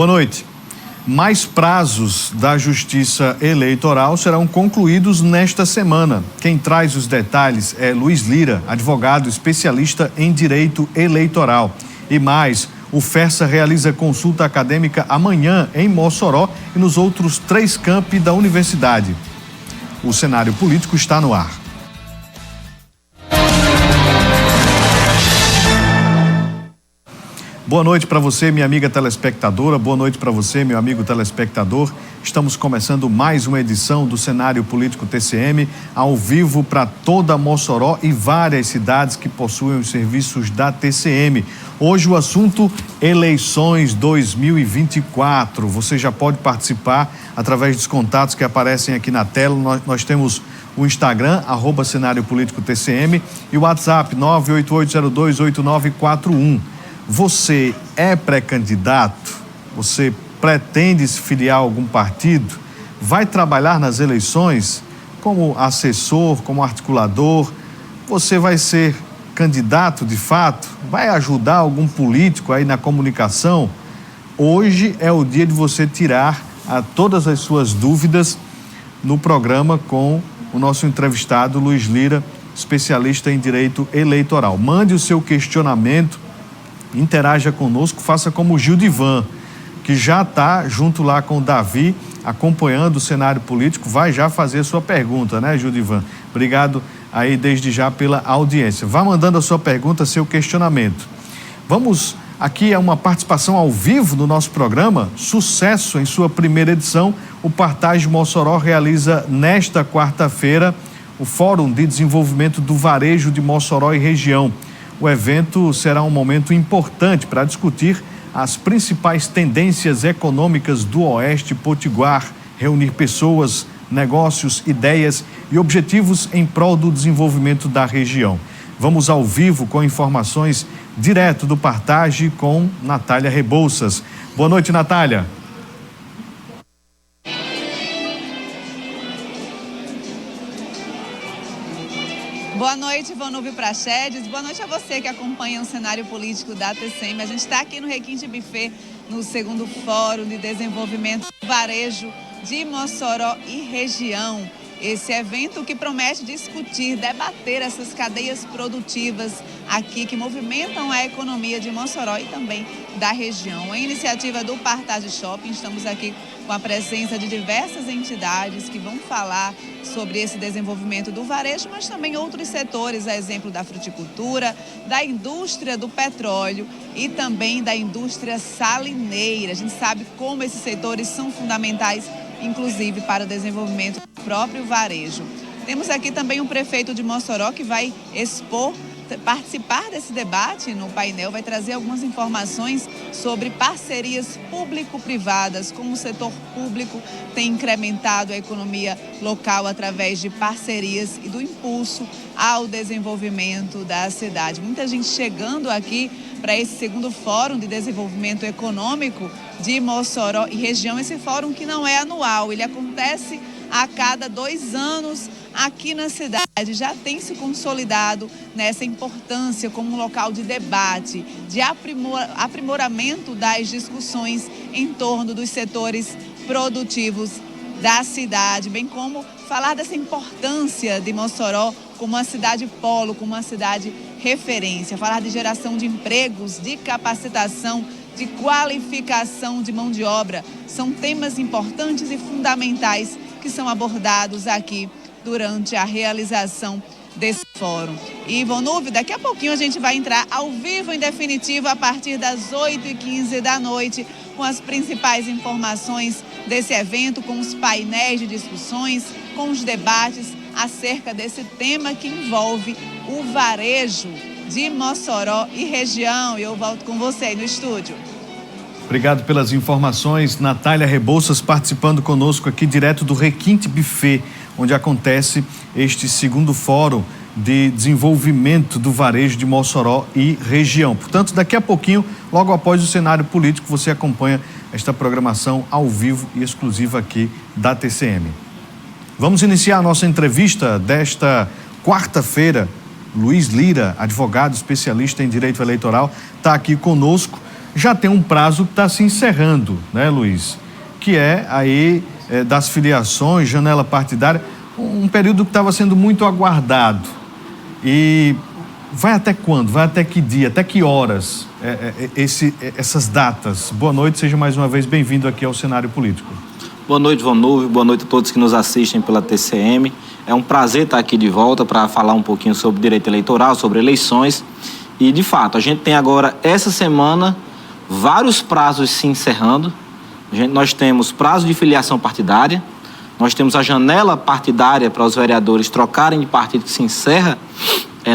Boa noite. Mais prazos da Justiça Eleitoral serão concluídos nesta semana. Quem traz os detalhes é Luiz Lira, advogado especialista em direito eleitoral. E mais, o FERSA realiza consulta acadêmica amanhã em Mossoró e nos outros 3 campi da universidade. O cenário político está no ar. Boa noite para você, minha amiga telespectadora. Boa noite para você, meu amigo telespectador. Estamos começando mais uma edição do Cenário Político TCM, ao vivo para toda Mossoró e várias cidades que possuem os serviços da TCM. Hoje o assunto, eleições 2024. Você já pode participar através dos contatos que aparecem aqui na tela. Nós temos o Instagram, @Cenário Político TCM, e o WhatsApp 988028941. Você é pré-candidato? Você pretende se filiar a algum partido? Vai trabalhar nas eleições como assessor, como articulador? Você vai ser candidato de fato? Vai ajudar algum político aí na comunicação? Hoje é o dia de você tirar todas as suas dúvidas no programa com o nosso entrevistado Luiz Lira, especialista em direito eleitoral. Mande o seu questionamento, interaja conosco, faça como o Gildivan, que já está junto lá com o Davi, acompanhando o cenário político, vai já fazer a sua pergunta, né, Gildivan? Obrigado aí desde já pela audiência. Vá mandando a sua pergunta, seu questionamento. Vamos aqui a uma participação ao vivo no nosso programa. Sucesso em sua primeira edição. O Partage Mossoró realiza nesta quarta-feira o Fórum de Desenvolvimento do Varejo de Mossoró e região. O evento será um momento importante para discutir as principais tendências econômicas do Oeste Potiguar, reunir pessoas, negócios, ideias e objetivos em prol do desenvolvimento da região. Vamos ao vivo com informações direto do Partage com Natália Rebouças. Boa noite, Natália. Boa noite, Vanúvio Prachedes. Boa noite a você que acompanha o cenário político da TCM. A gente está aqui no Requinte Buffet, no 2º Fórum de Desenvolvimento do Varejo de Mossoró e região. Esse evento que promete discutir, debater essas cadeias produtivas aqui que movimentam a economia de Mossoró e também da região. Em iniciativa do Partage Shopping, estamos aqui com a presença de diversas entidades que vão falar sobre esse desenvolvimento do varejo, mas também outros setores, a exemplo da fruticultura, da indústria do petróleo e também da indústria salineira. A gente sabe como esses setores são fundamentais, inclusive para o desenvolvimento do próprio varejo. Temos aqui também o prefeito de Mossoró que vai participar desse debate no painel, vai trazer algumas informações sobre parcerias público-privadas, como o setor público tem incrementado a economia local através de parcerias e do impulso ao desenvolvimento da cidade. Muita gente chegando aqui para esse 2º Fórum de Desenvolvimento Econômico de Mossoró e região. Esse fórum que não é anual, ele acontece a cada 2 anos aqui na cidade. Já tem se consolidado nessa importância como um local de debate, de aprimoramento das discussões em torno dos setores produtivos da cidade, bem como falar dessa importância de Mossoró como uma cidade polo, como uma cidade referência, falar de geração de empregos, de capacitação, de qualificação de mão de obra. São temas importantes e fundamentais que são abordados aqui durante a realização desse fórum. E, Vanúvio, daqui a pouquinho a gente vai entrar ao vivo em definitivo a partir das 8h15 da noite com as principais informações desse evento, com os painéis de discussões, com os debates acerca desse tema que envolve o varejo de Mossoró e região. E eu volto com você aí no estúdio. Obrigado pelas informações. Natália Rebouças participando conosco aqui direto do Requinte Buffet, onde acontece este 2º Fórum de Desenvolvimento do Varejo de Mossoró e região. Portanto, daqui a pouquinho, logo após o cenário político, você acompanha esta programação ao vivo e exclusiva aqui da TCM. Vamos iniciar a nossa entrevista desta quarta-feira. Luiz Lira, advogado especialista em direito eleitoral, está aqui conosco. já tem um prazo que está se encerrando, né, Luiz? Que é aí das filiações, janela partidária, um período que estava sendo muito aguardado. E vai até quando? Vai até que dia? Até que horas essas datas? Boa noite, seja mais uma vez bem-vindo aqui ao Cenário Político. Boa noite, Vanúvio. Boa noite a todos que nos assistem pela TCM. É um prazer estar aqui de volta para falar um pouquinho sobre direito eleitoral, sobre eleições. E, de fato, a gente tem agora, essa semana, vários prazos se encerrando. Nós temos prazo de filiação partidária, nós temos a janela partidária para os vereadores trocarem de partido, que se encerra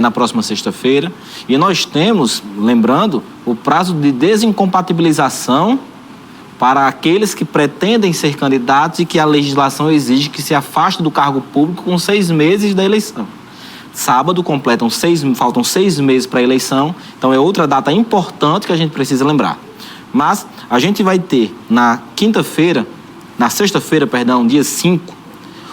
na próxima sexta-feira. E nós temos, lembrando, o prazo de desincompatibilização para aqueles que pretendem ser candidatos e que a legislação exige que se afastem do cargo público com 6 meses da eleição. Sábado faltam 6 meses para a eleição, então é outra data importante que a gente precisa lembrar. Mas a gente vai ter na sexta-feira, dia 5,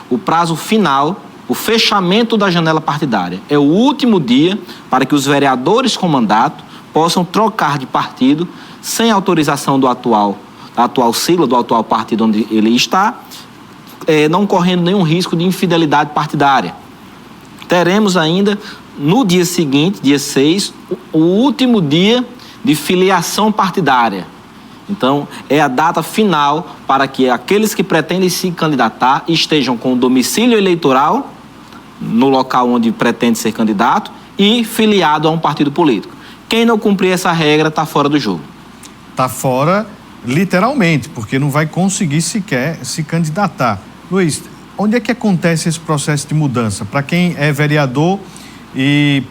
o prazo final, o fechamento da janela partidária. É o último dia para que os vereadores com mandato possam trocar de partido sem autorização da atual sigla, do atual partido onde ele está, não correndo nenhum risco de infidelidade partidária. Teremos ainda, no dia seguinte, dia 6, o último dia de filiação partidária. Então, é a data final para que aqueles que pretendem se candidatar estejam com o domicílio eleitoral no local onde pretende ser candidato e filiado a um partido político. Quem não cumprir essa regra está fora do jogo. Está fora, literalmente, porque não vai conseguir sequer se candidatar. Luiz, onde é que acontece esse processo de mudança? Para quem é vereador e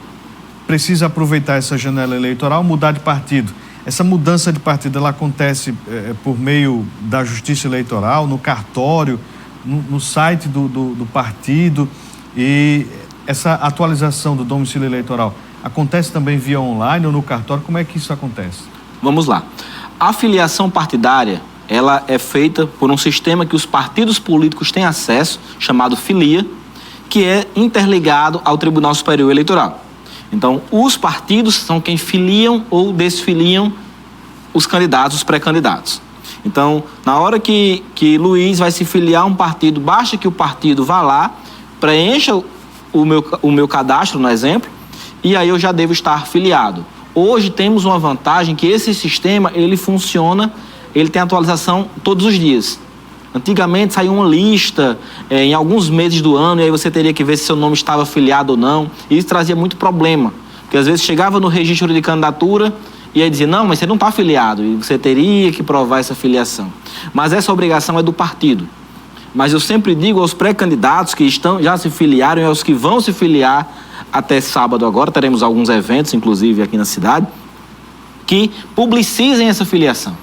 precisa aproveitar essa janela eleitoral, mudar de partido. Essa mudança de partido, ela acontece por meio da Justiça Eleitoral, no cartório, no site do partido, e essa atualização do domicílio eleitoral acontece também via online ou no cartório? Como é que isso acontece? Vamos lá. A filiação partidária, ela é feita por um sistema que os partidos políticos têm acesso, chamado Filia, que é interligado ao Tribunal Superior Eleitoral. Então, os partidos são quem filiam ou desfiliam os candidatos, os pré-candidatos. Então, na hora que Luiz vai se filiar a um partido, basta que o partido vá lá, preencha o meu cadastro, no exemplo, e aí eu já devo estar filiado. Hoje temos uma vantagem que esse sistema, ele funciona, ele tem atualização todos os dias. Antigamente saía uma lista em alguns meses do ano e aí você teria que ver se seu nome estava filiado ou não. E isso trazia muito problema, porque às vezes chegava no registro de candidatura e aí dizia, não, mas você não está filiado e você teria que provar essa filiação. Mas essa obrigação é do partido. Mas eu sempre digo aos pré-candidatos que já se filiaram e aos que vão se filiar até sábado agora, teremos alguns eventos, inclusive aqui na cidade, que publicizem essa filiação.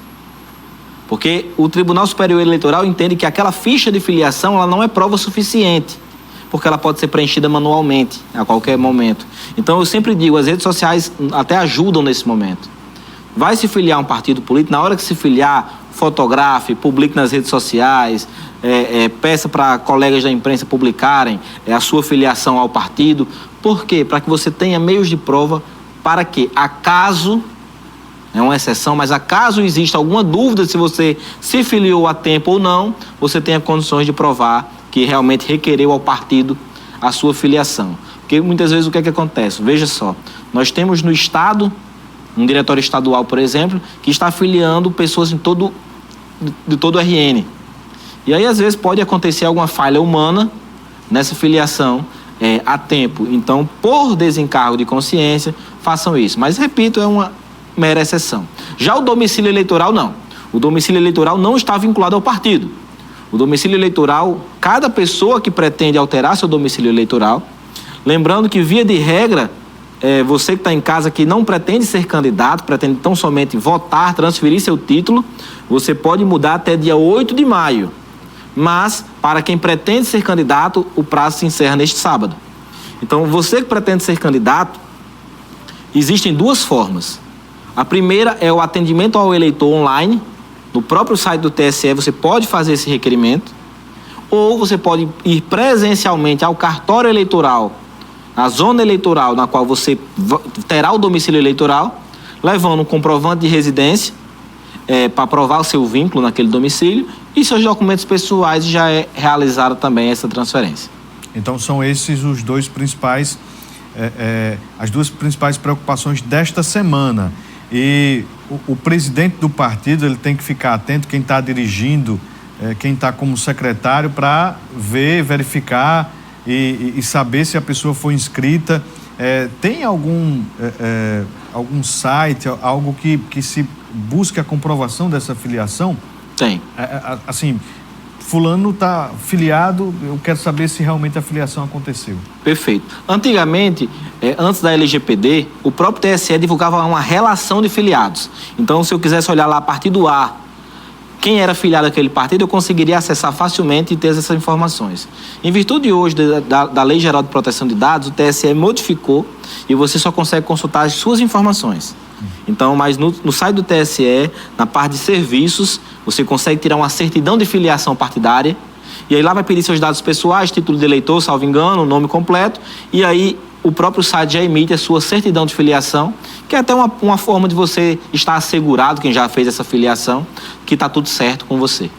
Porque o Tribunal Superior Eleitoral entende que aquela ficha de filiação ela não é prova suficiente, porque ela pode ser preenchida manualmente a qualquer momento. Então eu sempre digo, as redes sociais até ajudam nesse momento. Vai se filiar a um partido político, na hora que se filiar, fotografe, publique nas redes sociais, peça para colegas da imprensa publicarem a sua filiação ao partido. Por quê? Para que você tenha meios de prova para que, acaso, é uma exceção, mas acaso exista alguma dúvida se você se filiou a tempo ou não, você tenha condições de provar que realmente requereu ao partido a sua filiação. Porque muitas vezes o que é que acontece? Veja só, nós temos no Estado, um diretório estadual, por exemplo, que está filiando pessoas de todo o RN. E aí, às vezes, pode acontecer alguma falha humana nessa filiação a tempo. Então, por desencargo de consciência, façam isso. Mas, repito, é uma mera exceção. Já o domicílio eleitoral, não. O domicílio eleitoral não está vinculado ao partido. O domicílio eleitoral, cada pessoa que pretende alterar seu domicílio eleitoral, lembrando que, via de regra, você que está em casa que não pretende ser candidato, pretende tão somente votar, transferir seu título, você pode mudar até dia 8 de maio. Mas, para quem pretende ser candidato, o prazo se encerra neste sábado. Então, você que pretende ser candidato, existem 2 formas. A primeira é o atendimento ao eleitor online. No próprio site do TSE você pode fazer esse requerimento. Ou você pode ir presencialmente ao cartório eleitoral, na zona eleitoral na qual você terá o domicílio eleitoral. levando um comprovante de residência para provar o seu vínculo naquele domicílio e seus documentos pessoais, já é realizada também essa transferência. Então são esses os dois principais, as duas principais preocupações desta semana. E o presidente do partido, ele tem que ficar atento, quem está dirigindo, quem está como secretário, para verificar e saber se a pessoa foi inscrita. Tem algum site, algo que se busque a comprovação dessa filiação? Tem. Assim, fulano está filiado, eu quero saber se realmente a filiação aconteceu. Perfeito. Antigamente, antes da LGPD, o próprio TSE divulgava uma relação de filiados. Então, se eu quisesse olhar lá a partido A, quem era filiado àquele partido, eu conseguiria acessar facilmente e ter essas informações. Em virtude hoje da Lei Geral de Proteção de Dados, o TSE modificou e você só consegue consultar as suas informações. Então, mas no site do TSE, na parte de serviços, você consegue tirar uma certidão de filiação partidária e aí lá vai pedir seus dados pessoais, título de eleitor, salvo engano, nome completo, e aí o próprio site já emite a sua certidão de filiação, que é até uma forma de você estar assegurado, quem já fez essa filiação, que está tudo certo com você.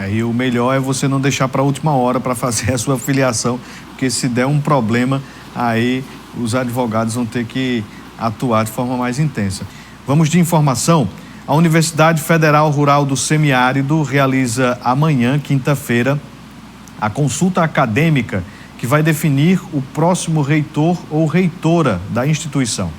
E o melhor é você não deixar para a última hora para fazer a sua filiação, porque se der um problema, aí os advogados vão ter que atuar de forma mais intensa. Vamos de informação. A Universidade Federal Rural do Semiárido realiza amanhã, quinta-feira, a consulta acadêmica que vai definir o próximo reitor ou reitora da instituição.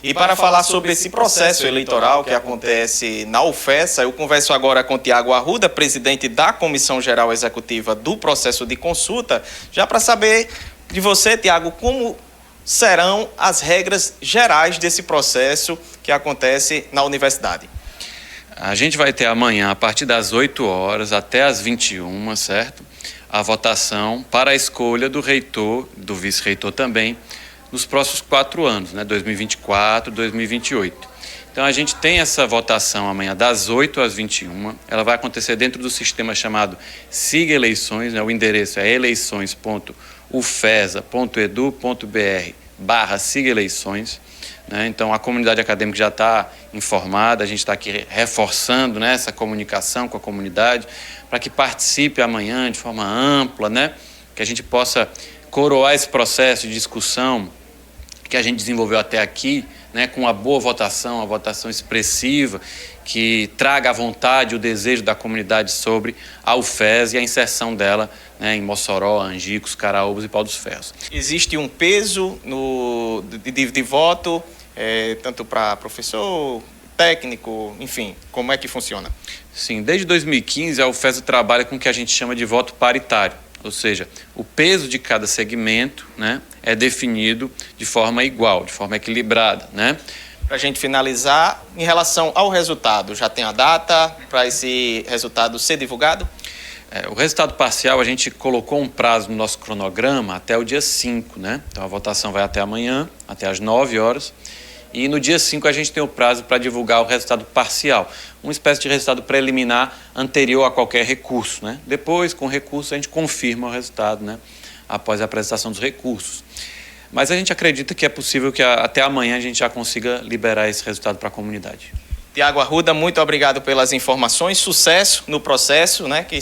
E para falar sobre esse processo eleitoral que acontece na UFESA, eu converso agora com Tiago Arruda, presidente da Comissão Geral Executiva do processo de consulta, já para saber de você, Tiago, como serão as regras gerais desse processo que acontece na universidade. A gente vai ter amanhã, a partir das 8 horas até as 21, certo? A votação para a escolha do reitor, do vice-reitor também, nos próximos 4 anos, né? 2024, 2028. Então a gente tem essa votação amanhã das 8 às 21. Ela vai acontecer dentro do sistema chamado Siga Eleições, né? O endereço é eleições.ufesa.edu.br/Siga Eleições. Então a comunidade acadêmica já está informada, a gente está aqui reforçando, né, essa comunicação com a comunidade para que participe amanhã de forma ampla, né, que a gente possa coroar esse processo de discussão que a gente desenvolveu até aqui, né, com uma boa votação, uma votação expressiva, que traga a vontade e o desejo da comunidade sobre a UFES e a inserção dela, né, em Mossoró, Angicos, Caraúbas e Pau dos Ferros. Existe um peso de voto, tanto para professor, técnico, enfim, como é que funciona? Sim, desde 2015 a UFES trabalha com o que a gente chama de voto paritário, ou seja, o peso de cada segmento, né, é definido de forma igual, de forma equilibrada, né? Para a gente finalizar, em relação ao resultado, já tem a data para esse resultado ser divulgado? O resultado parcial, a gente colocou um prazo no nosso cronograma até o dia 5, né? Então a votação vai até amanhã, até às 9 horas. E no dia 5 a gente tem o prazo para divulgar o resultado parcial, uma espécie de resultado preliminar anterior a qualquer recurso, né? Depois, com o recurso, a gente confirma o resultado, né? Após a apresentação dos recursos. Mas a gente acredita que é possível que até amanhã a gente já consiga liberar esse resultado para a comunidade. Tiago Arruda, muito obrigado pelas informações, sucesso no processo, né? Que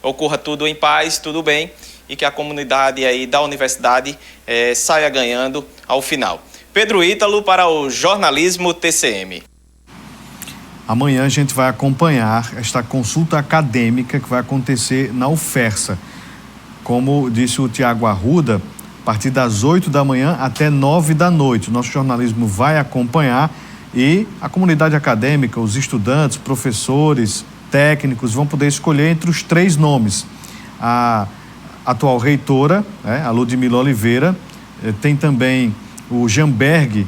ocorra tudo em paz, tudo bem, e que a comunidade aí da universidade saia ganhando ao final. Pedro Ítalo para o Jornalismo TCM. Amanhã a gente vai acompanhar esta consulta acadêmica que vai acontecer na UFESA. Como disse o Tiago Arruda, a partir das 8 da manhã até 9 da noite. O nosso jornalismo vai acompanhar e a comunidade acadêmica, os estudantes, professores, técnicos vão poder escolher entre os 3 nomes. A atual reitora, a Ludmila Oliveira, tem também o Jamberg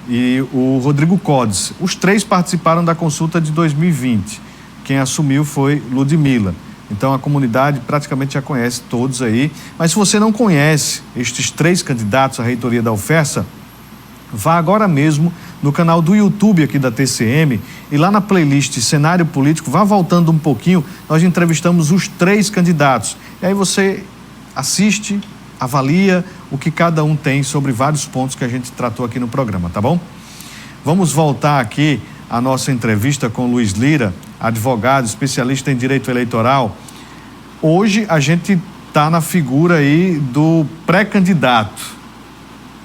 e o Rodrigo Codes. Os 3 participaram da consulta de 2020. Quem assumiu foi Ludmila. Então a comunidade praticamente já conhece todos aí. Mas se você não conhece estes 3 candidatos à reitoria da UFESA, vá agora mesmo no canal do YouTube aqui da TCM e lá na playlist Cenário Político, vá voltando um pouquinho, nós entrevistamos os 3 candidatos. E aí você assiste, avalia o que cada um tem sobre vários pontos que a gente tratou aqui no programa, tá bom? Vamos voltar aqui à nossa entrevista com Luiz Lira, advogado, especialista em direito eleitoral. Hoje a gente está na figura aí do pré-candidato.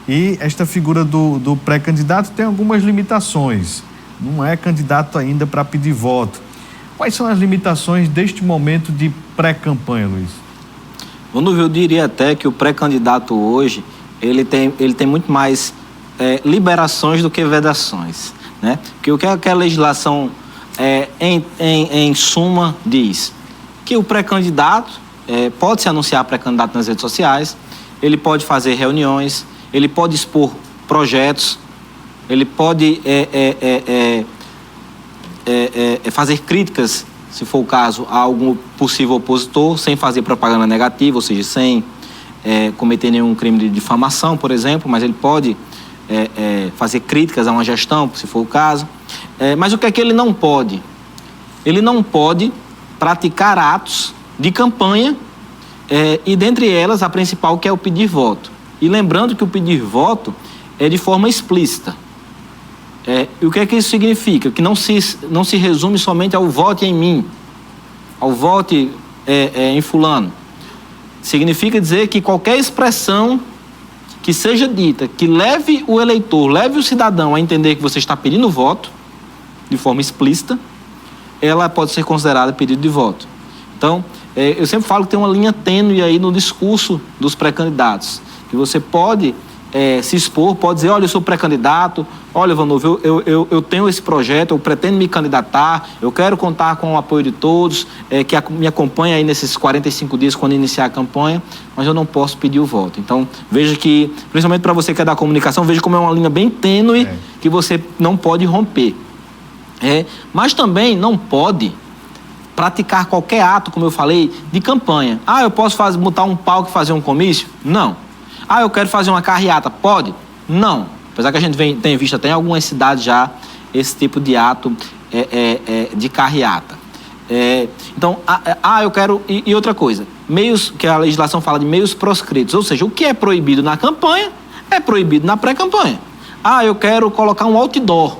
E esta figura do pré-candidato tem algumas limitações. Não é candidato ainda para pedir voto. Quais são as limitações deste momento de pré-campanha, Luiz? Eu diria até que o pré-candidato hoje, ele tem muito mais liberações do que vedações, né? Porque o que a legislação, em suma, diz? Que o pré-candidato pode se anunciar pré-candidato nas redes sociais, ele pode fazer reuniões, ele pode expor projetos, ele pode fazer críticas, se for o caso, a algum possível opositor, sem fazer propaganda negativa, ou seja, sem cometer nenhum crime de difamação, por exemplo, mas ele pode fazer críticas a uma gestão, se for o caso. Mas o que é que ele não pode? Ele não pode praticar atos de campanha, e dentre elas a principal, que é o pedir voto. E lembrando que o pedir voto é de forma explícita. E o que é que isso significa? Que não se resume somente ao vote em mim, ao vote em fulano. Significa dizer que qualquer expressão que seja dita, que leve o eleitor, leve o cidadão a entender que você está pedindo voto, de forma explícita, ela pode ser considerada pedido de voto. Então, eu sempre falo que tem uma linha tênue aí no discurso dos pré-candidatos, que você pode se expor, pode dizer, olha, eu sou pré-candidato, olha, Vanúvio, eu tenho esse projeto, eu pretendo me candidatar, eu quero contar com o apoio de todos, que me acompanhem aí nesses 45 dias quando iniciar a campanha, mas eu não posso pedir o voto. Então, veja que, principalmente para você que é da comunicação, veja como é uma linha bem tênue que você não pode romper. Mas também não pode praticar qualquer ato, como eu falei, de campanha. Eu posso botar um palco e fazer um comício? Não. Eu quero fazer uma carreata. Pode? Não. Apesar que a gente tem visto até em algumas cidades já esse tipo de ato de carreata. Então, eu quero... E outra coisa, meios, que a legislação fala de meios proscritos, ou seja, o que é proibido na campanha é proibido na pré-campanha. Eu quero colocar um outdoor.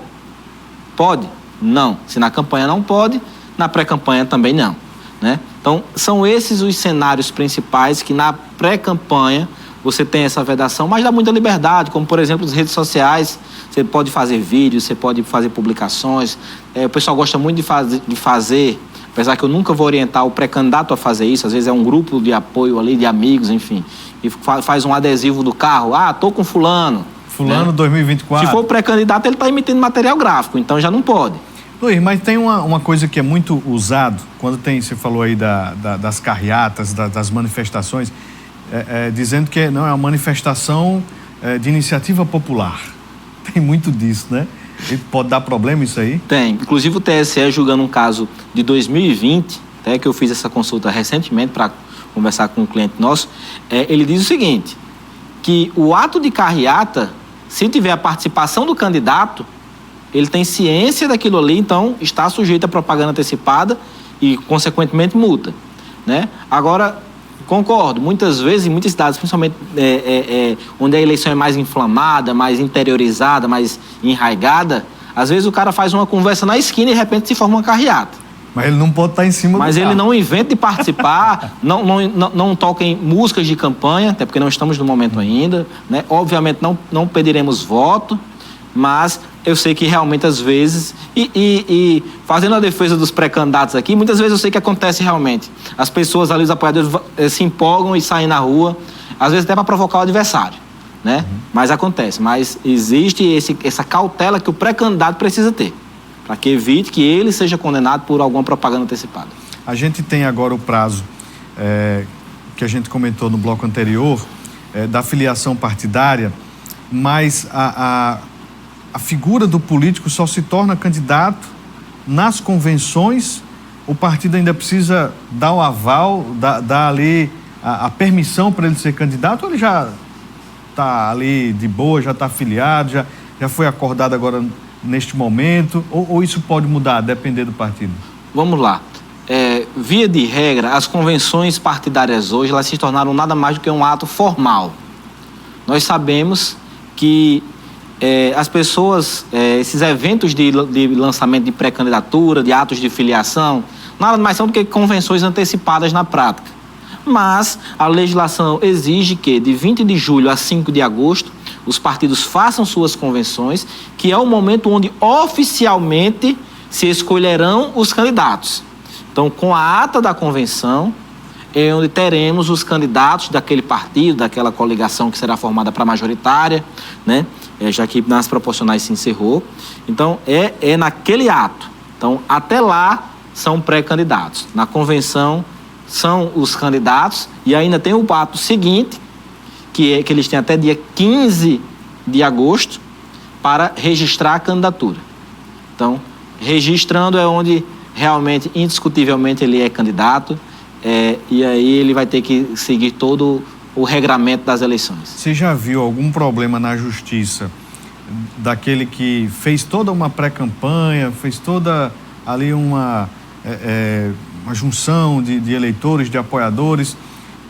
Pode? Não. Se na campanha não pode, na pré-campanha também não, né? Então, são esses os cenários principais que na pré-campanha você tem essa vedação, mas dá muita liberdade, como, por exemplo, as redes sociais. Você pode fazer vídeos, você pode fazer publicações. O pessoal gosta muito de fazer, apesar que eu nunca vou orientar o pré-candidato a fazer isso, às vezes é um grupo de apoio ali, de amigos, enfim, e faz um adesivo do carro, tô com fulano. Fulano, né? 2024. Se for pré-candidato, ele está emitindo material gráfico, então já não pode. Luiz, mas tem uma coisa que é muito usado, quando você falou aí das carreatas, das manifestações, dizendo que não é uma manifestação de iniciativa popular. Tem muito disso, né? E pode dar problema isso aí? Tem. Inclusive o TSE, julgando um caso de 2020, até que eu fiz essa consulta recentemente para conversar com um cliente nosso, ele diz o seguinte, que o ato de carreata, se tiver a participação do candidato, ele tem ciência daquilo ali, então está sujeito a propaganda antecipada e, consequentemente, multa, né? Agora, concordo, muitas vezes, em muitas cidades, principalmente onde a eleição é mais inflamada, mais interiorizada, mais enraigada, às vezes o cara faz uma conversa na esquina e, de repente, se forma uma carreata. Mas ele não pode estar em cima do carro. Mas ele não inventa de participar, não toca em músicas de campanha, até porque não estamos no momento ainda, né? Obviamente não pediremos voto, mas eu sei que realmente às vezes, e fazendo a defesa dos pré-candidatos aqui, muitas vezes eu sei que acontece realmente. As pessoas ali, os apoiadores, se empolgam e saem na rua, às vezes até para provocar o adversário, né? Mas acontece, mas existe essa cautela que o pré-candidato precisa ter, para que evite que ele seja condenado por alguma propaganda antecipada. A gente tem agora o prazo que a gente comentou no bloco anterior, da filiação partidária, mas a figura do político só se torna candidato nas convenções. O partido ainda precisa dar o aval, dar ali a permissão para ele ser candidato, ou ele já está ali de boa, já está afiliado, já foi acordado agora neste momento, ou isso pode mudar, depender do partido? Vamos lá. Via de regra, as convenções partidárias hoje, elas se tornaram nada mais do que um ato formal. Nós sabemos que as pessoas, esses eventos de lançamento de pré-candidatura, de atos de filiação, nada mais são do que convenções antecipadas na prática. Mas a legislação exige que de 20 de julho a 5 de agosto os partidos façam suas convenções, que é o momento onde oficialmente se escolherão os candidatos. Então, com a ata da convenção, é onde teremos os candidatos daquele partido, daquela coligação que será formada para a majoritária, né? Já que nas proporcionais se encerrou. Então, é naquele ato. Então, até lá são pré-candidatos. Na convenção são os candidatos e ainda tem o ato seguinte, que é que eles têm até dia 15 de agosto para registrar a candidatura. Então, registrando é onde realmente, indiscutivelmente, ele é candidato, e aí ele vai ter que seguir todo o regramento das eleições. Você já viu algum problema na justiça daquele que fez toda uma pré-campanha, fez toda ali uma junção de eleitores, de apoiadores,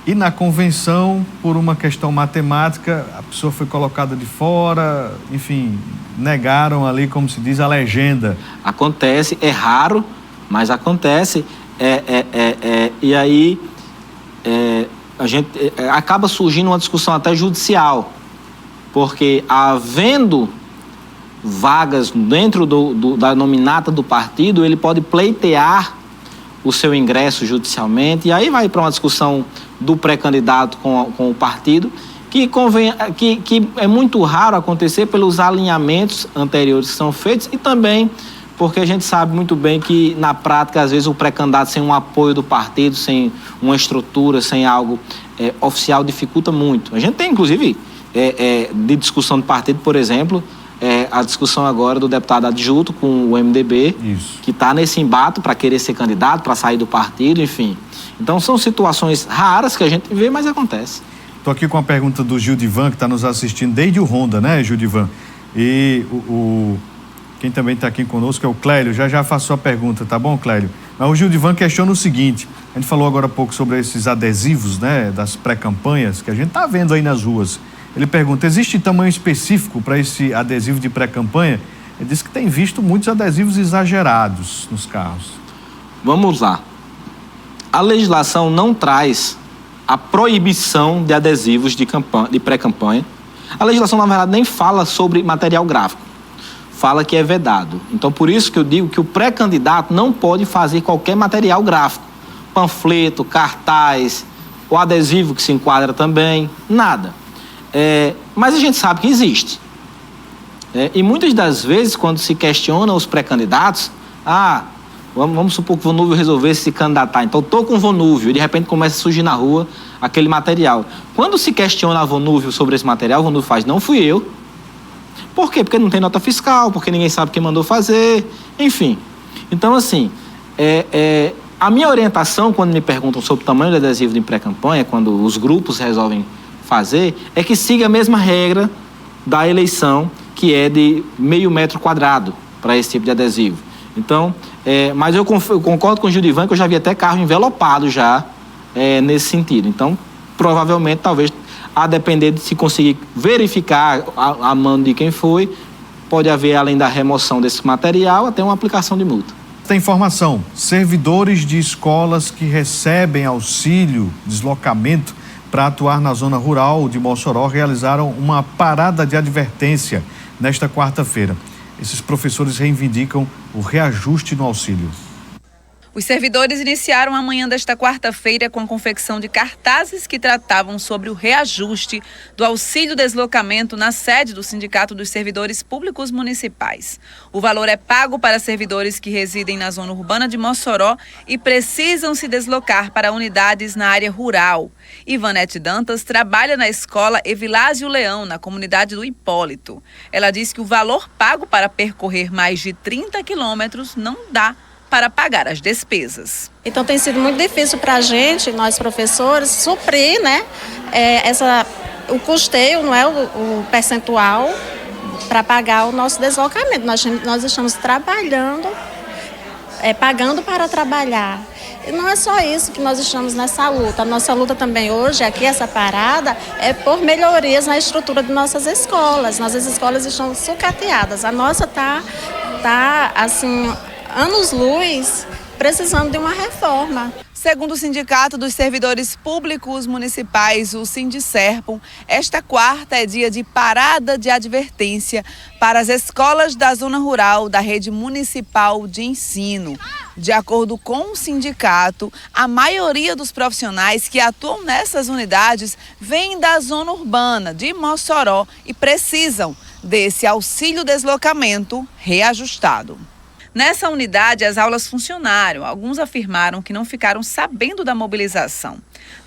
e na convenção, por uma questão matemática, a pessoa foi colocada de fora, enfim, negaram ali, como se diz, a legenda? Acontece, é raro, mas acontece, e aí a gente acaba surgindo uma discussão até judicial, porque havendo vagas dentro da nominata do partido, ele pode pleitear o seu ingresso judicialmente, e aí vai para uma discussão do pré-candidato com o partido, que é muito raro acontecer pelos alinhamentos anteriores que são feitos e também porque a gente sabe muito bem que, na prática, às vezes o pré-candidato sem um apoio do partido, sem uma estrutura, sem algo oficial, dificulta muito. A gente tem, inclusive, de discussão do partido, por exemplo, a discussão agora do deputado adjunto com o MDB, Isso. que está nesse embate para querer ser candidato, para sair do partido, enfim. Então, são situações raras que a gente vê, mas acontece. Estou aqui com a pergunta do Gildivan, que está nos assistindo desde o Ronda, né, Gildivan? E quem também está aqui conosco é o Clélio. Já faço sua pergunta, tá bom, Clélio? Mas o Gildivan questiona o seguinte: a gente falou agora há pouco sobre esses adesivos, né, das pré-campanhas, que a gente está vendo aí nas ruas. Ele pergunta: existe tamanho específico para esse adesivo de pré-campanha? Ele diz que tem visto muitos adesivos exagerados nos carros. Vamos lá. A legislação não traz a proibição de adesivos de pré-campanha. A legislação, na verdade, nem fala sobre material gráfico. Fala que é vedado. Então, por isso que eu digo que o pré-candidato não pode fazer qualquer material gráfico. Panfleto, cartaz, o adesivo que se enquadra também, nada. Mas a gente sabe que existe. E muitas das vezes, quando se questiona os pré-candidatos, vamos supor que o Vonúvio resolvesse se candidatar, então estou com o Vonúvio, e de repente começa a surgir na rua aquele material. Quando se questiona a Vonúvio sobre esse material, o Vonúvio faz: não fui eu. Por quê? Porque não tem nota fiscal, porque ninguém sabe quem mandou fazer, enfim. Então, assim, a minha orientação, quando me perguntam sobre o tamanho do adesivo de pré-campanha, quando os grupos resolvem fazer, é que siga a mesma regra da eleição, que é de meio metro quadrado para esse tipo de adesivo. Então, mas eu concordo com o Gildivan, que eu já vi até carro envelopado já nesse sentido. Então, provavelmente, talvez, a depender de se conseguir verificar a mão de quem foi, pode haver, além da remoção desse material, até uma aplicação de multa. Tem informação: servidores de escolas que recebem auxílio deslocamento para atuar na zona rural de Mossoró realizaram uma parada de advertência nesta quarta-feira. Esses professores reivindicam o reajuste no auxílio. Os servidores iniciaram a manhã desta quarta-feira com a confecção de cartazes que tratavam sobre o reajuste do auxílio deslocamento na sede do Sindicato dos Servidores Públicos Municipais. O valor é pago para servidores que residem na zona urbana de Mossoró e precisam se deslocar para unidades na área rural. Ivanete Dantas trabalha na escola Evilásio Leão, na comunidade do Hipólito. Ela diz que o valor pago para percorrer mais de 30 quilômetros não dá para pagar as despesas. Então tem sido muito difícil para a gente, nós professores, suprir, né, o custeio, não é, o percentual para pagar o nosso deslocamento. Nós estamos trabalhando, pagando para trabalhar. E não é só isso que nós estamos nessa luta. A nossa luta também hoje, aqui, essa parada, é por melhorias na estrutura de nossas escolas. Nossas escolas estão sucateadas. A nossa tá assim, anos-luz, precisando de uma reforma. Segundo o Sindicato dos Servidores Públicos Municipais, o Sindicerpum, esta quarta é dia de parada de advertência para as escolas da zona rural da rede municipal de ensino. De acordo com o sindicato, a maioria dos profissionais que atuam nessas unidades vêm da zona urbana de Mossoró e precisam desse auxílio deslocamento reajustado. Nessa unidade, as aulas funcionaram. Alguns afirmaram que não ficaram sabendo da mobilização.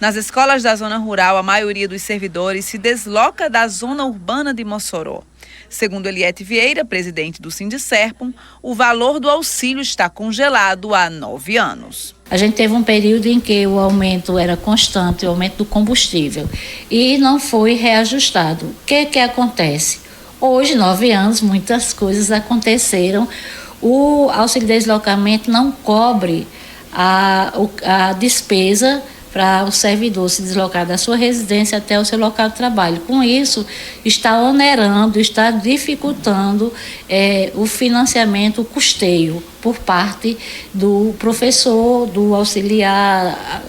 Nas escolas da zona rural, a maioria dos servidores se desloca da zona urbana de Mossoró. Segundo Eliete Vieira, presidente do Sindicerpum, o valor do auxílio está congelado há 9 anos. A gente teve um período em que o aumento era constante, o aumento do combustível, e não foi reajustado. O que acontece? Hoje, 9 anos, muitas coisas aconteceram. O auxílio deslocamento não cobre a despesa para o servidor se deslocar da sua residência até o seu local de trabalho. Com isso, está onerando, está dificultando o financiamento, o custeio por parte do professor, do auxiliar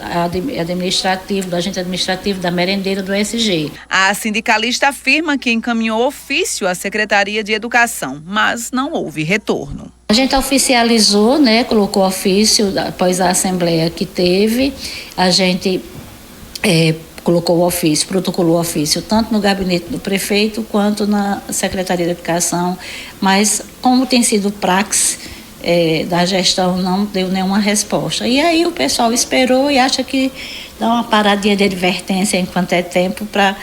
administrativo, do agente administrativo, da merendeira, do SG. A sindicalista afirma que encaminhou ofício à Secretaria de Educação, mas não houve retorno. A gente oficializou, colocou ofício após a assembleia que teve, a gente colocou o ofício, protocolou o ofício, tanto no gabinete do prefeito quanto na Secretaria de Educação, mas como tem sido praxe da gestão, não deu nenhuma resposta. E aí o pessoal esperou e acha que dá uma paradinha de advertência enquanto é tempo para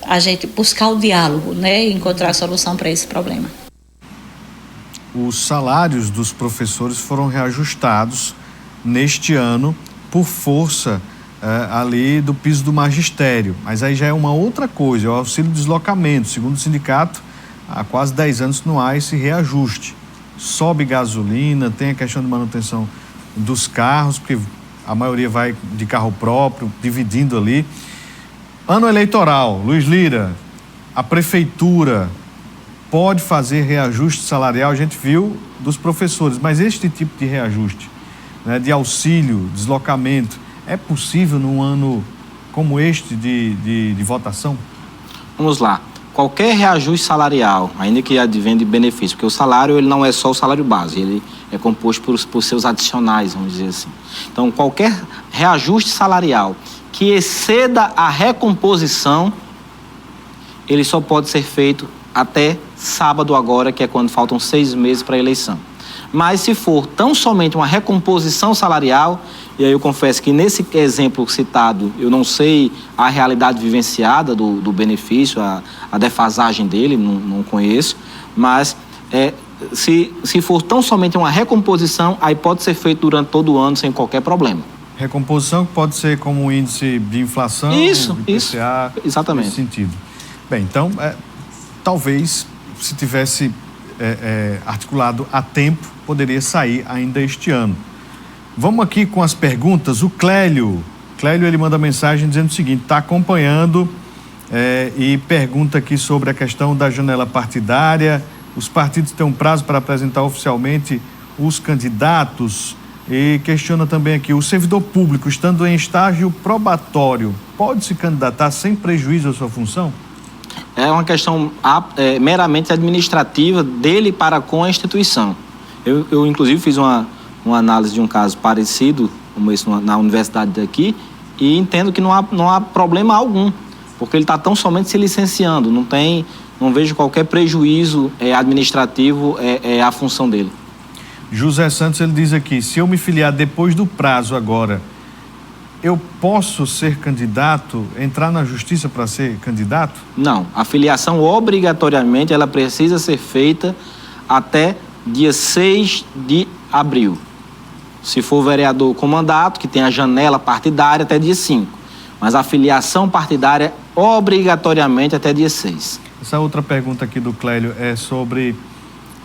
a gente buscar o diálogo, e encontrar a solução para esse problema. Os salários dos professores foram reajustados neste ano por força ali do piso do magistério. Mas aí já é uma outra coisa, é o auxílio deslocamento. Segundo o sindicato, há quase 10 anos não há esse reajuste. Sobe gasolina, tem a questão de manutenção dos carros, porque a maioria vai de carro próprio, dividindo ali. Ano eleitoral, Luiz Lira, a prefeitura pode fazer reajuste salarial, a gente viu dos professores, mas este tipo de reajuste, de auxílio, deslocamento, é possível num ano como este de votação? Vamos lá. Qualquer reajuste salarial, ainda que advenha de benefício, porque o salário ele não é só o salário base, ele é composto por seus adicionais, vamos dizer assim. Então, qualquer reajuste salarial que exceda a recomposição, ele só pode ser feito até sábado agora, que é quando faltam 6 meses para a eleição. Mas se for tão somente uma recomposição salarial, e aí eu confesso que nesse exemplo citado, eu não sei a realidade vivenciada do benefício, a defasagem dele, não conheço, mas se for tão somente uma recomposição, aí pode ser feito durante todo o ano sem qualquer problema. Recomposição que pode ser como um índice de inflação, isso, IPCA, exatamente. Nesse sentido. Bem, então, talvez, se tivesse articulado a tempo, poderia sair ainda este ano. Vamos aqui com as perguntas. O Clélio, ele manda mensagem dizendo o seguinte, está acompanhando e pergunta aqui sobre a questão da janela partidária. Os partidos têm um prazo para apresentar oficialmente os candidatos e questiona também aqui, o servidor público, estando em estágio probatório, pode se candidatar sem prejuízo à sua função? É uma questão meramente administrativa dele para com a instituição. Eu inclusive, fiz uma análise de um caso parecido, como esse na universidade daqui, e entendo que não há problema algum, porque ele está tão somente se licenciando, não vejo qualquer prejuízo administrativo à função dele. José Santos, ele diz aqui, se eu me filiar depois do prazo agora, eu posso ser candidato, entrar na justiça para ser candidato? Não, a filiação obrigatoriamente ela precisa ser feita até dia 6 de abril. Se for vereador com mandato, que tem a janela partidária até dia 5. Mas a filiação partidária obrigatoriamente até dia 6. Essa outra pergunta aqui do Clélio é sobre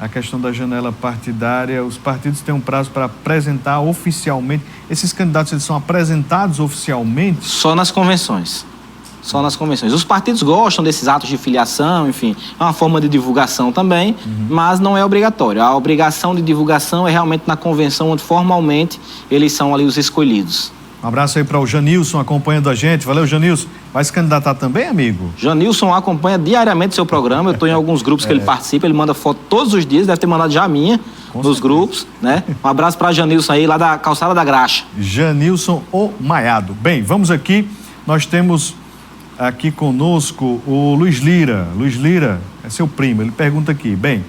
a questão da janela partidária, os partidos têm um prazo para apresentar oficialmente. Esses candidatos, eles são apresentados oficialmente? Só nas convenções. Só nas convenções. Os partidos gostam desses atos de filiação, enfim, é uma forma de divulgação também, mas não é obrigatório. A obrigação de divulgação é realmente na convenção, onde formalmente eles são ali os escolhidos. Um abraço aí para o Janilson acompanhando a gente. Valeu, Janilson. Vai se candidatar também, amigo? Janilson acompanha diariamente seu programa. Eu estou em alguns grupos que ele participa, ele manda foto todos os dias, deve ter mandado já a minha nos grupos, né? Um abraço para Janilson aí, lá da Calçada da Graxa. Janilson o Maiado. Bem, vamos aqui. Nós temos aqui conosco o Luiz Lira. Luiz Lira é seu primo. Ele pergunta aqui. Bem,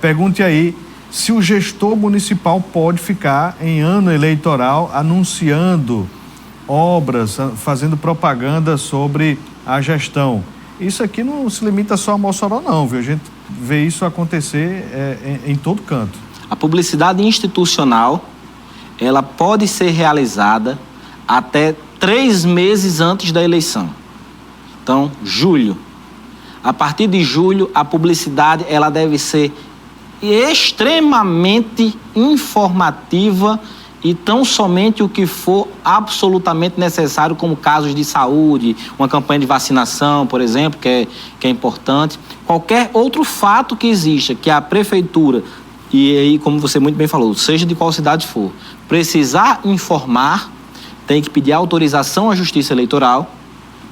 pergunte aí se o gestor municipal pode ficar em ano eleitoral anunciando obras, fazendo propaganda sobre a gestão. Isso aqui não se limita só a Mossoró, não, viu? A gente vê isso acontecer em todo canto. A publicidade institucional, ela pode ser realizada até 3 meses antes da eleição. Então, julho. A partir de julho, a publicidade, ela deve ser extremamente informativa e tão somente o que for absolutamente necessário, como casos de saúde, uma campanha de vacinação, por exemplo, que é importante. Qualquer outro fato que exista, que a prefeitura, e aí, como você muito bem falou, seja de qual cidade for, precisar informar, tem que pedir autorização à Justiça Eleitoral,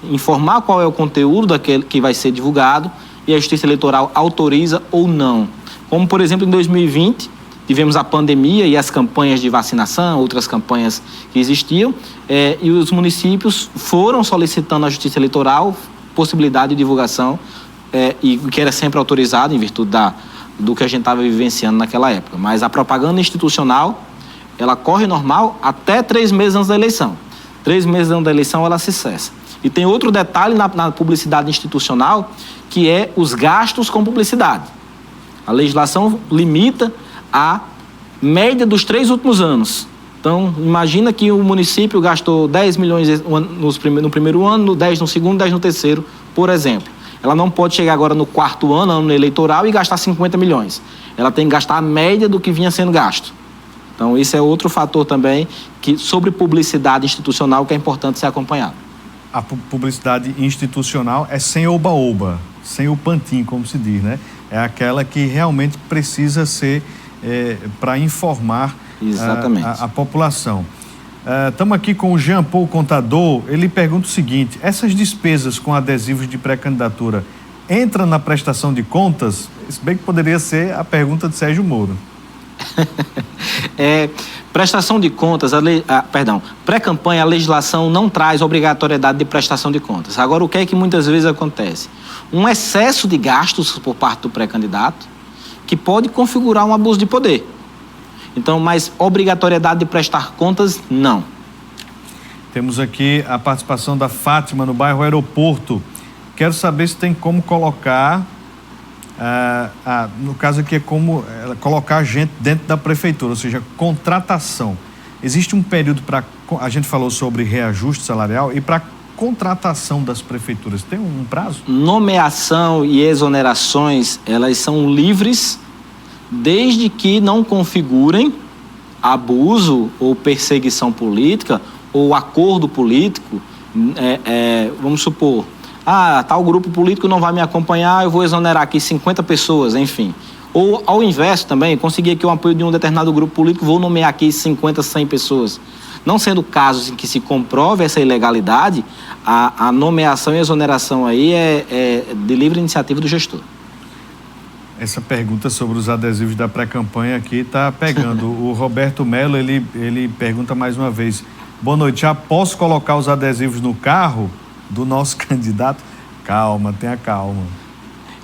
informar qual é o conteúdo daquele que vai ser divulgado, e a Justiça Eleitoral autoriza ou não. Como, por exemplo, em 2020, tivemos a pandemia e as campanhas de vacinação, outras campanhas que existiam, e os municípios foram solicitando à Justiça Eleitoral possibilidade de divulgação, e que era sempre autorizado em virtude do que a gente estava vivenciando naquela época. Mas a propaganda institucional, ela corre normal até 3 meses antes da eleição. 3 meses antes da eleição, ela se cessa. E tem outro detalhe na publicidade institucional, que é os gastos com publicidade. A legislação limita a média dos 3 últimos anos. Então, imagina que o município gastou 10 milhões no primeiro ano, 10 no segundo, 10 no terceiro, por exemplo. Ela não pode chegar agora no 4º ano eleitoral e gastar 50 milhões. Ela tem que gastar a média do que vinha sendo gasto. Então, isso é outro fator também sobre publicidade institucional que é importante ser acompanhado. A publicidade institucional é sem oba-oba, sem o pantim, como se diz, né? É aquela que realmente precisa ser para informar a população. Estamos aqui com o Jean Paul Contador. Ele pergunta o seguinte: essas despesas com adesivos de pré-candidatura entram na prestação de contas? Se bem que poderia ser a pergunta de Sérgio Moro. Prestação de contas, pré-campanha, a legislação não traz obrigatoriedade de prestação de contas. Agora, o que é que muitas vezes acontece? Um excesso de gastos por parte do pré-candidato que pode configurar um abuso de poder. Então, mas obrigatoriedade de prestar contas, não. Temos aqui a participação da Fátima no bairro Aeroporto. Quero saber se tem como colocar, no caso aqui é como colocar gente dentro da prefeitura, ou seja, contratação. Existe um período para, a gente falou sobre reajuste salarial, e para contratação das prefeituras, tem um prazo? Nomeação e exonerações, elas são livres desde que não configurem abuso ou perseguição política ou acordo político. Vamos supor, tal grupo político não vai me acompanhar, eu vou exonerar aqui 50 pessoas, enfim. Ou ao inverso também, conseguir aqui o apoio de um determinado grupo político, vou nomear aqui 50, 100 pessoas. Não sendo casos em que se comprove essa ilegalidade, a nomeação e exoneração aí é de livre iniciativa do gestor. Essa pergunta sobre os adesivos da pré-campanha aqui está pegando. O Roberto Melo, ele pergunta mais uma vez: boa noite, já posso colocar os adesivos no carro do nosso candidato? Calma, tenha calma.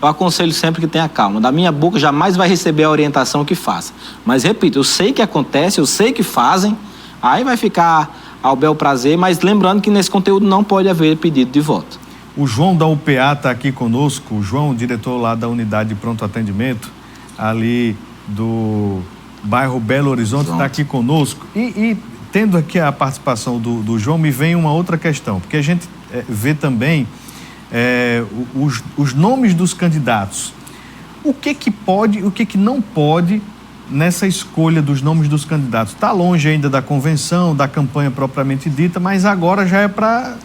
Eu aconselho sempre que tenha calma. Da minha boca jamais vai receber a orientação que faça. Mas, repito, eu sei que acontece, eu sei que fazem, aí vai ficar ao bel prazer, mas lembrando que nesse conteúdo não pode haver pedido de voto. O João da UPA está aqui conosco, o João, diretor lá da unidade de pronto atendimento, ali do bairro Belo Horizonte, está aqui conosco. E tendo aqui a participação do João, me vem uma outra questão, porque a gente vê também os nomes dos candidatos. O que pode e o que não pode nessa escolha dos nomes dos candidatos? Está longe ainda da convenção, da campanha propriamente dita, mas agora já é para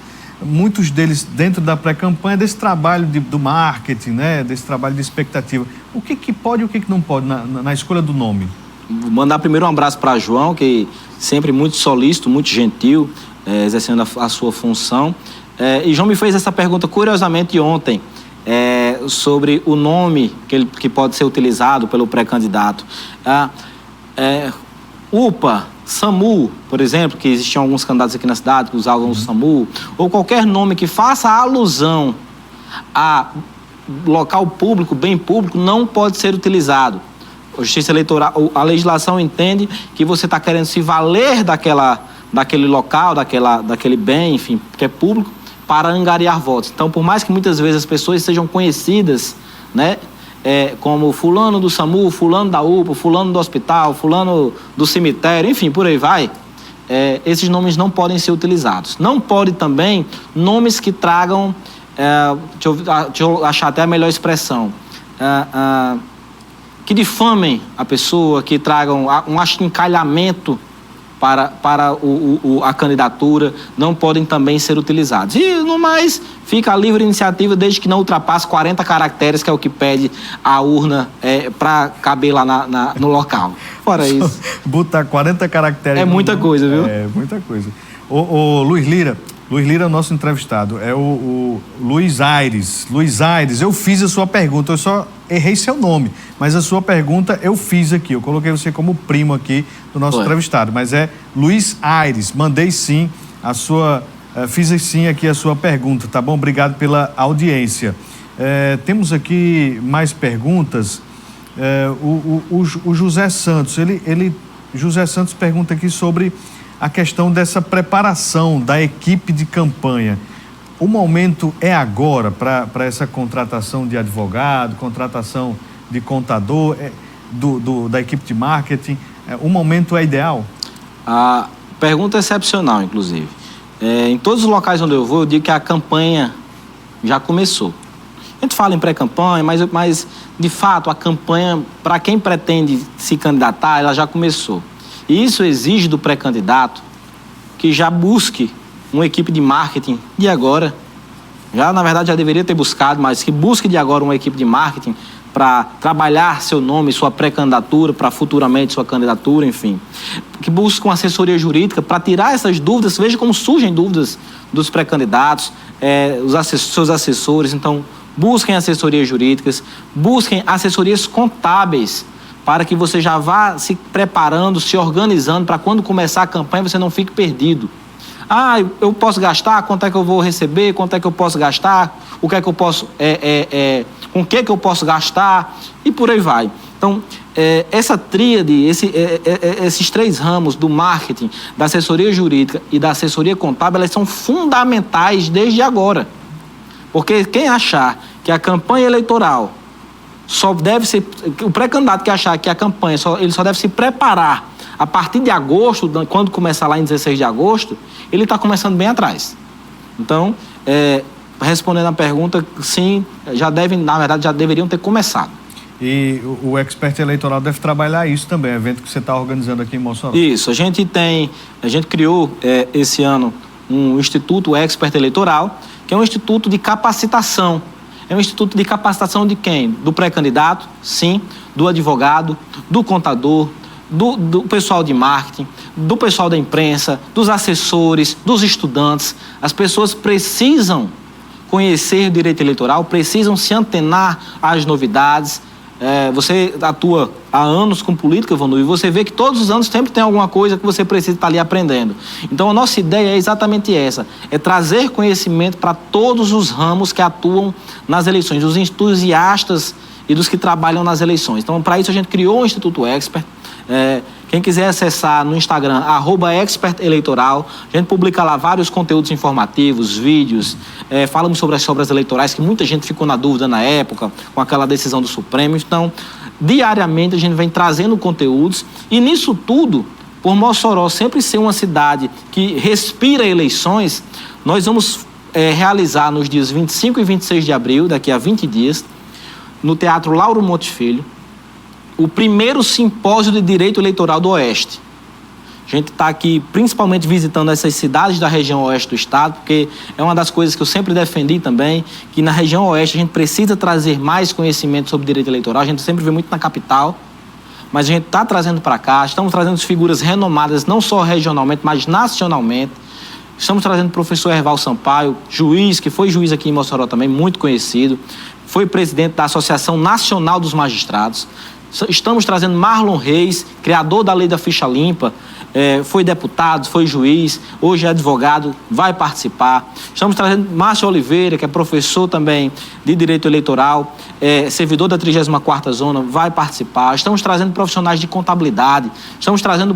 muitos deles, dentro da pré-campanha, desse trabalho do marketing, né? Desse trabalho de expectativa. O que pode e o que não pode na escolha do nome? Vou mandar primeiro um abraço para João, que sempre muito solícito, muito gentil, exercendo a sua função. E João me fez essa pergunta, curiosamente, ontem, sobre o nome que pode ser utilizado pelo pré-candidato. UPA, SAMU, por exemplo, que existiam alguns candidatos aqui na cidade que usavam o SAMU, ou qualquer nome que faça alusão a local público, bem público, não pode ser utilizado. A Justiça Eleitoral, a legislação entende que você está querendo se valer daquele local, daquele bem, enfim, que é público, para angariar votos. Então, por mais que muitas vezes as pessoas sejam conhecidas, né, como fulano do SAMU, fulano da UPA, fulano do hospital, fulano do cemitério, enfim, por aí vai, esses nomes não podem ser utilizados. Não pode também nomes que tragam, deixa eu achar até a melhor expressão, que difamem a pessoa, que tragam um achincalhamento para a candidatura, não podem também ser utilizados. E, no mais, fica a livre iniciativa desde que não ultrapasse 40 caracteres, que é o que pede a urna para caber lá no local. Fora isso. Botar 40 caracteres. É muita coisa, viu? É muita coisa. O Luiz Lira é o nosso entrevistado, é o Luiz Aires. Luiz Aires, eu fiz a sua pergunta, eu só errei seu nome, mas a sua pergunta eu fiz aqui, eu coloquei você como primo aqui do nosso entrevistado, mas é Luiz Aires, mandei sim a sua, fiz sim aqui a sua pergunta, tá bom? Obrigado pela audiência. Temos aqui mais perguntas. O José Santos, José Santos pergunta aqui sobre a questão dessa preparação da equipe de campanha. O momento é agora para essa contratação de advogado, contratação de contador, da equipe de marketing? O momento é ideal? A pergunta é excepcional, inclusive. Em todos os locais onde eu vou, eu digo que a campanha já começou. A gente fala em pré-campanha, mas de fato a campanha, para quem pretende se candidatar, ela já começou. E isso exige do pré-candidato que já busque uma equipe de marketing de agora. Na verdade, já deveria ter buscado, mas que busque de agora uma equipe de marketing para trabalhar seu nome, sua pré-candidatura, para futuramente sua candidatura, enfim. Que busque uma assessoria jurídica para tirar essas dúvidas. Veja como surgem dúvidas dos pré-candidatos, seus assessores. Então, busquem assessorias jurídicas, busquem assessorias contábeis, para que você já vá se preparando, se organizando, para quando começar a campanha você não fique perdido. Eu posso gastar? Quanto é que eu vou receber? Quanto é que eu posso gastar? O que é que eu posso... com o que é que eu posso gastar? E por aí vai. Então, essa tríade, esses três ramos do marketing, da assessoria jurídica e da assessoria contábil, elas são fundamentais desde agora. Porque quem achar que a campanha eleitoral só deve ser... O pré-candidato que achar que a campanha ele só deve se preparar a partir de agosto, quando começar lá em 16 de agosto, ele está começando bem atrás. Então, respondendo a pergunta, sim, na verdade, já deveriam ter começado. E o Expert Eleitoral deve trabalhar isso também, evento que você está organizando aqui em Mossoró. Isso, a gente criou esse ano um Instituto Expert Eleitoral, que é um instituto de capacitação. É um instituto de capacitação de quem? Do pré-candidato, sim, do advogado, do contador, do pessoal de marketing, do pessoal da imprensa, dos assessores, dos estudantes. As pessoas precisam conhecer o direito eleitoral, precisam se antenar às novidades. Você atua há anos com política, Vanu, e você vê que todos os anos sempre tem alguma coisa que você precisa estar ali aprendendo. Então, a nossa ideia é exatamente essa, é trazer conhecimento para todos os ramos que atuam nas eleições, dos entusiastas e dos que trabalham nas eleições. Então, para isso, a gente criou o Instituto Expert. Quem quiser acessar no Instagram, @experteleitoral, a gente publica lá vários conteúdos informativos, vídeos, falamos sobre as sobras eleitorais, que muita gente ficou na dúvida na época, com aquela decisão do Supremo. Então, diariamente a gente vem trazendo conteúdos, e nisso tudo, por Mossoró sempre ser uma cidade que respira eleições, nós vamos realizar nos dias 25 e 26 de abril, daqui a 20 dias, no Teatro Lauro Montes Filho, o primeiro simpósio de direito eleitoral do Oeste. A gente está aqui principalmente visitando essas cidades da região oeste do estado, porque é uma das coisas que eu sempre defendi também, que na região oeste a gente precisa trazer mais conhecimento sobre direito eleitoral. A gente sempre vê muito na capital, mas a gente está trazendo para cá, estamos trazendo figuras renomadas, não só regionalmente, mas nacionalmente. Estamos trazendo o professor Herval Sampaio, juiz, que foi juiz aqui em Mossoró também, muito conhecido, foi presidente da Associação Nacional dos Magistrados. Estamos trazendo Marlon Reis, criador da Lei da Ficha Limpa, foi deputado, foi juiz, hoje é advogado, vai participar. Estamos trazendo Márcio Oliveira, que é professor também de Direito Eleitoral, servidor da 34ª Zona, vai participar. Estamos trazendo profissionais de contabilidade, estamos trazendo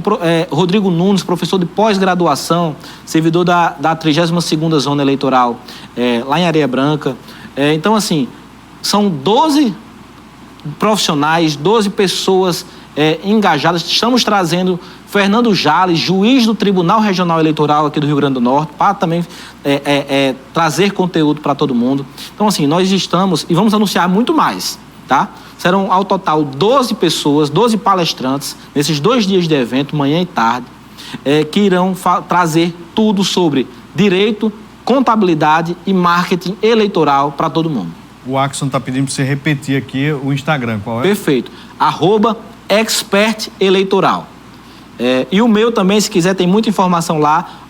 Rodrigo Nunes, professor de pós-graduação, servidor da 32ª Zona Eleitoral, lá em Areia Branca. Então, assim, são 12 profissionais, 12 pessoas engajadas. Estamos trazendo Fernando Jales, juiz do Tribunal Regional Eleitoral aqui do Rio Grande do Norte, para também trazer conteúdo para todo mundo. Então, assim, nós estamos e vamos anunciar muito mais, tá? Serão, ao total, 12 pessoas, 12 palestrantes, nesses 2 dias de evento, manhã e tarde, que irão trazer tudo sobre direito, contabilidade e marketing eleitoral para todo mundo. O Axon está pedindo para você repetir aqui o Instagram, qual é? Perfeito. @experteleitoral. E o meu também, se quiser, tem muita informação lá,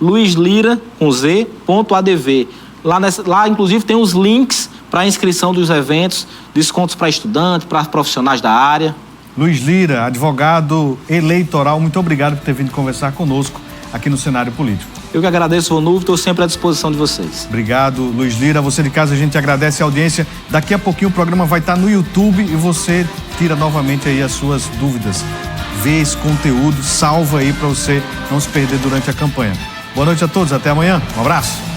@luislira.adv. Lá, inclusive, tem os links para inscrição dos eventos, descontos para estudantes, para profissionais da área. Luiz Lira, advogado eleitoral, muito obrigado por ter vindo conversar conosco aqui no Cenário Político. Eu que agradeço, Vonulfo, estou sempre à disposição de vocês. Obrigado, Luiz Lira. Você de casa, a gente agradece a audiência. Daqui a pouquinho o programa vai estar no YouTube e você tira novamente aí as suas dúvidas. Vê esse conteúdo, salva aí para você não se perder durante a campanha. Boa noite a todos, até amanhã. Um abraço.